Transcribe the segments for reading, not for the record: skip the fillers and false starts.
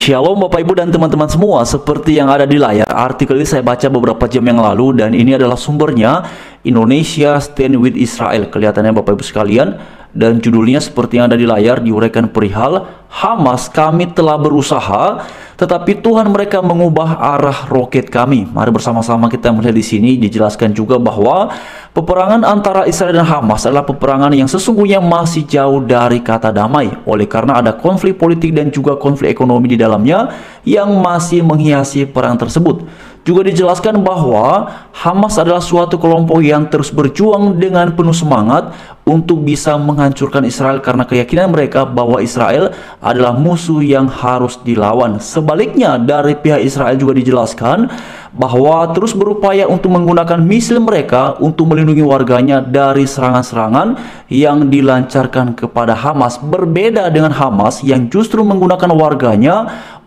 Shalom Bapak Ibu dan teman-teman semua, seperti yang ada di layar, artikel ini saya baca beberapa jam yang lalu dan ini adalah sumbernya Indonesia Stand with Israel. Kelihatannya Bapak Ibu sekalian, dan judulnya seperti yang ada di layar, diuraikan perihal Hamas, kami telah berusaha tetapi Tuhan mereka mengubah arah roket kami. Mari bersama-sama kita melihat di sini dijelaskan juga bahwa peperangan antara Israel dan Hamas adalah peperangan yang sesungguhnya masih jauh dari kata damai, oleh karena ada konflik politik dan juga konflik ekonomi di dalamnya yang masih menghiasi perang tersebut. Juga dijelaskan bahwa Hamas adalah suatu kelompok yang terus berjuang dengan penuh semangat untuk bisa menghancurkan Israel karena keyakinan mereka bahwa Israel adalah musuh yang harus dilawan. Sebaliknya, dari pihak Israel juga dijelaskan bahwa terus berupaya untuk menggunakan misil mereka untuk melindungi warganya dari serangan-serangan yang dilancarkan kepada Hamas. Berbeda dengan Hamas yang justru menggunakan warganya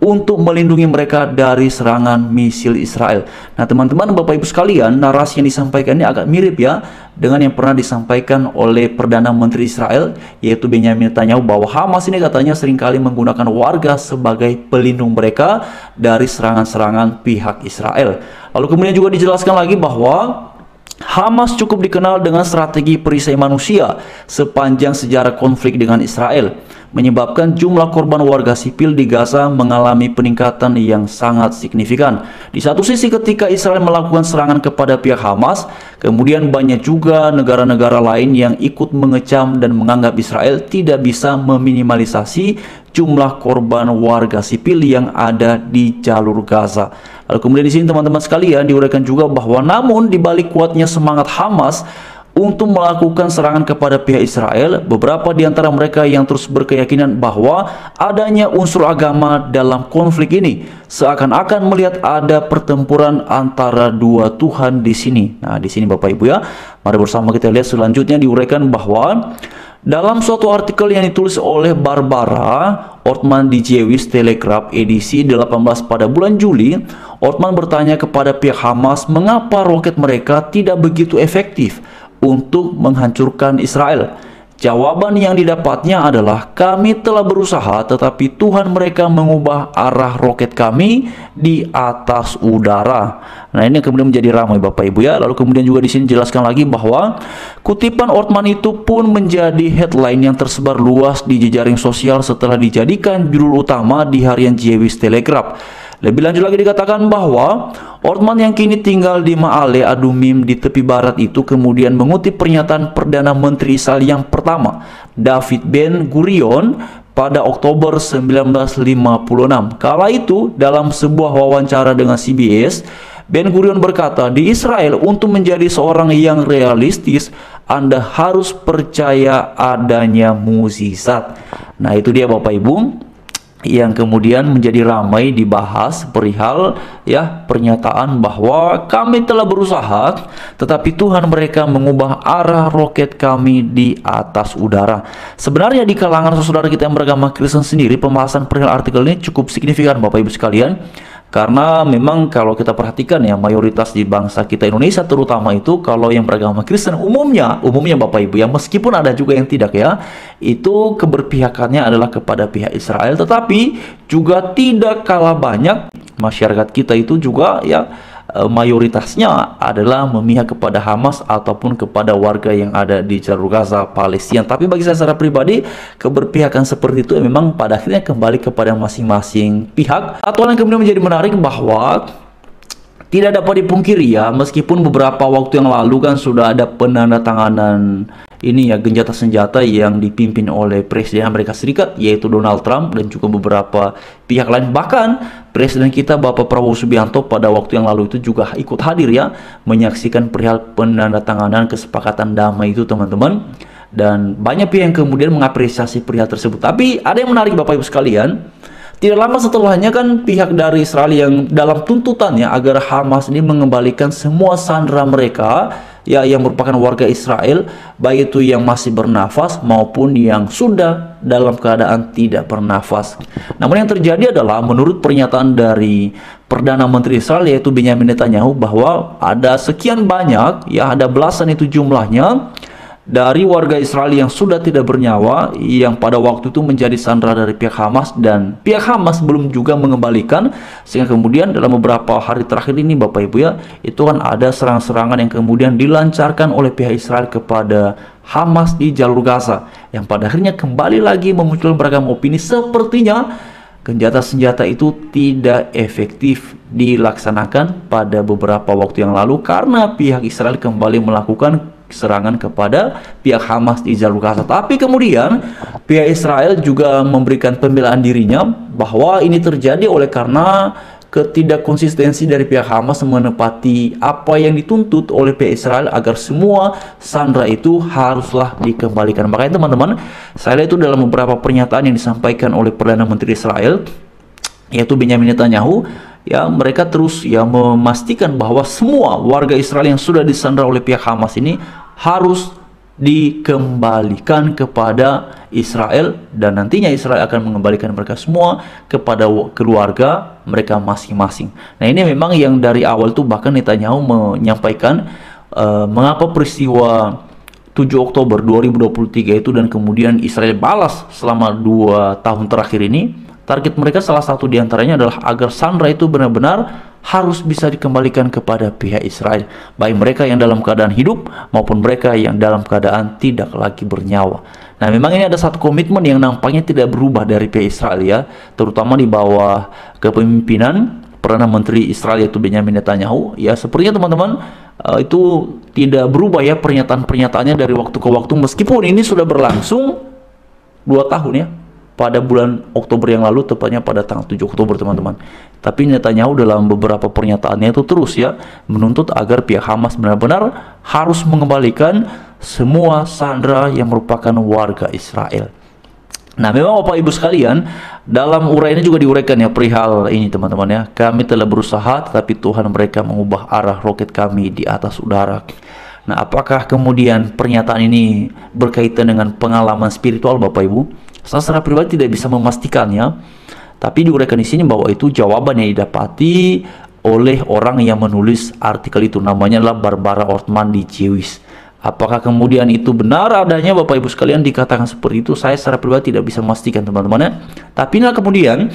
untuk melindungi mereka dari serangan misil Israel. Nah teman-teman, Bapak Ibu sekalian, narasi yang disampaikan ini agak mirip ya dengan yang pernah disampaikan oleh Perdana Menteri Israel, yaitu Benyamin Netanyahu, bahwa Hamas ini katanya seringkali menggunakan warga sebagai pelindung mereka dari serangan-serangan pihak Israel. Lalu kemudian juga dijelaskan lagi bahwa Hamas cukup dikenal dengan strategi perisai manusia sepanjang sejarah konflik dengan Israel, menyebabkan jumlah korban warga sipil di Gaza mengalami peningkatan yang sangat signifikan. Di satu sisi ketika Israel melakukan serangan kepada pihak Hamas, kemudian banyak juga negara-negara lain yang ikut mengecam dan menganggap Israel tidak bisa meminimalisasi jumlah korban warga sipil yang ada di jalur Gaza. Lalu kemudian di sini teman-teman sekalian diuraikan juga bahwa namun di balik kuatnya semangat Hamas untuk melakukan serangan kepada pihak Israel, beberapa di antara mereka yang terus berkeyakinan bahwa adanya unsur agama dalam konflik ini, seakan-akan melihat ada pertempuran antara dua Tuhan di sini. Nah, di sini Bapak Ibu ya, mari bersama kita lihat selanjutnya diuraikan bahwa dalam suatu artikel yang ditulis oleh Barbara Ortman di Jewish Telegraph edisi 18 pada bulan Juli, Ortman bertanya kepada pihak Hamas mengapa roket mereka tidak begitu efektif untuk menghancurkan Israel. Jawaban yang didapatnya adalah, kami telah berusaha tetapi Tuhan mereka mengubah arah roket kami di atas udara. Nah, ini kemudian menjadi ramai Bapak Ibu ya. Lalu kemudian juga di sini jelaskan lagi bahwa kutipan Ortman itu pun menjadi headline yang tersebar luas di jejaring sosial setelah dijadikan judul utama di harian Jewish Telegraph. Lebih lanjut lagi dikatakan bahwa Ortman yang kini tinggal di Ma'ale Adumim di tepi barat itu kemudian mengutip pernyataan Perdana Menteri Israel yang pertama, David Ben Gurion, pada Oktober 1956. Kala itu dalam sebuah wawancara dengan CBS, Ben Gurion berkata, di Israel untuk menjadi seorang yang realistis, Anda harus percaya adanya mukjizat. Nah itu dia Bapak Ibu yang kemudian menjadi ramai dibahas perihal ya pernyataan bahwa kami telah berusaha tetapi Tuhan mereka mengubah arah roket kami di atas udara. Sebenarnya di kalangan saudara kita yang beragama Kristen sendiri, pembahasan perihal artikel ini cukup signifikan Bapak Ibu sekalian, karena memang kalau kita perhatikan ya, mayoritas di bangsa kita Indonesia terutama itu kalau yang beragama Kristen umumnya Bapak Ibu ya, meskipun ada juga yang tidak ya, itu keberpihakannya adalah kepada pihak Israel, tetapi juga tidak kalah banyak masyarakat kita itu juga ya mayoritasnya adalah memihak kepada Hamas ataupun kepada warga yang ada di jalur Gaza Palestina. Tapi bagi saya secara pribadi, keberpihakan seperti itu memang pada akhirnya kembali kepada masing-masing pihak. Atau yang kemudian menjadi menarik bahwa tidak dapat dipungkiri ya, meskipun beberapa waktu yang lalu kan sudah ada penandatanganan ini ya, gencatan senjata yang dipimpin oleh Presiden Amerika Serikat yaitu Donald Trump dan juga beberapa pihak lain, bahkan Presiden kita Bapak Prabowo Subianto pada waktu yang lalu itu juga ikut hadir ya, menyaksikan perihal penandatanganan kesepakatan damai itu teman-teman, dan banyak pihak yang kemudian mengapresiasi perihal tersebut. Tapi ada yang menarik Bapak Ibu sekalian, tidak lama setelahnya kan pihak dari Israel yang dalam tuntutannya agar Hamas ini mengembalikan semua sandera mereka ya yang merupakan warga Israel, baik itu yang masih bernafas maupun yang sudah dalam keadaan tidak bernafas. Namun yang terjadi adalah menurut pernyataan dari Perdana Menteri Israel yaitu Benyamin Netanyahu bahwa ada sekian banyak ya, ada belasan itu jumlahnya dari warga Israel yang sudah tidak bernyawa, yang pada waktu itu menjadi sandera dari pihak Hamas, dan pihak Hamas belum juga mengembalikan, sehingga kemudian dalam beberapa hari terakhir ini Bapak Ibu ya, itu kan ada serangan-serangan yang kemudian dilancarkan oleh pihak Israel kepada Hamas di jalur Gaza, yang pada akhirnya kembali lagi memunculkan beragam opini sepertinya senjata-senjata itu tidak efektif dilaksanakan pada beberapa waktu yang lalu karena pihak Israel kembali melakukan serangan kepada pihak Hamas di jalur Gaza. Tapi kemudian pihak Israel juga memberikan pembelaan dirinya bahwa ini terjadi oleh karena ketidakkonsistensi dari pihak Hamas menepati apa yang dituntut oleh pihak Israel agar semua sandera itu haruslah dikembalikan. Makanya teman-teman, saya lihat itu dalam beberapa pernyataan yang disampaikan oleh Perdana Menteri Israel, yaitu Benjamin Netanyahu, ya, mereka terus ya memastikan bahwa semua warga Israel yang sudah disandera oleh pihak Hamas ini harus dikembalikan kepada Israel, dan nantinya Israel akan mengembalikan mereka semua kepada keluarga mereka masing-masing. Nah, ini memang yang dari awal tuh bahkan Netanyahu menyampaikan mengapa peristiwa 7 Oktober 2023 itu dan kemudian Israel balas selama 2 tahun terakhir ini. Target mereka salah satu diantaranya adalah agar sandera itu benar-benar harus bisa dikembalikan kepada pihak Israel, baik mereka yang dalam keadaan hidup maupun mereka yang dalam keadaan tidak lagi bernyawa. Nah, memang ini ada satu komitmen yang nampaknya tidak berubah dari pihak Israel ya, terutama di bawah kepemimpinan Perdana Menteri Israel yaitu Benjamin Netanyahu. Ya, sepertinya teman-teman itu tidak berubah ya pernyataan-pernyataannya dari waktu ke waktu, meskipun ini sudah berlangsung 2 tahun ya. Pada bulan Oktober yang lalu, tepatnya pada tanggal 7 Oktober teman-teman. Tapi Netanyahu dalam beberapa pernyataannya itu terus ya menuntut agar pihak Hamas benar-benar harus mengembalikan semua sandera yang merupakan warga Israel. Nah, memang Bapak Ibu sekalian, dalam uraiannya juga diuraikan ya perihal ini teman-teman ya. Kami telah berusaha tetapi Tuhan mereka mengubah arah roket kami di atas udara. Nah, apakah kemudian pernyataan ini berkaitan dengan pengalaman spiritual Bapak Ibu? Saya secara pribadi tidak bisa memastikannya, tapi diuraikan di sini bahwa itu jawaban yang didapati oleh orang yang menulis artikel itu, namanya adalah Barbara Ortman di Jewish. Apakah kemudian itu benar adanya Bapak Ibu sekalian dikatakan seperti itu? Saya secara pribadi tidak bisa memastikan teman-teman ya. Tapi inilah kemudian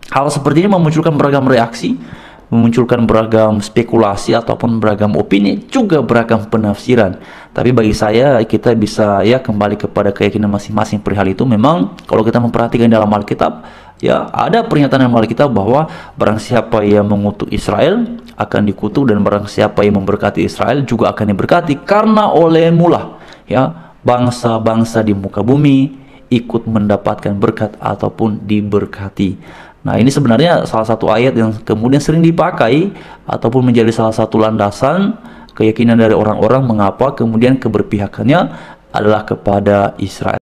hal seperti ini memunculkan beragam reaksi, memunculkan beragam spekulasi ataupun beragam opini, juga beragam penafsiran. Tapi bagi saya, kita bisa ya kembali kepada keyakinan masing-masing perihal itu. Memang kalau kita memperhatikan dalam Alkitab, ya ada pernyataan dalam Alkitab bahwa barang siapa yang mengutuk Israel akan dikutuk, dan barang siapa yang memberkati Israel juga akan diberkati, karena olehmu lah ya bangsa-bangsa di muka bumi ikut mendapatkan berkat ataupun diberkati. Nah, ini sebenarnya salah satu ayat yang kemudian sering dipakai ataupun menjadi salah satu landasan keyakinan dari orang-orang mengapa kemudian keberpihakannya adalah kepada Israel.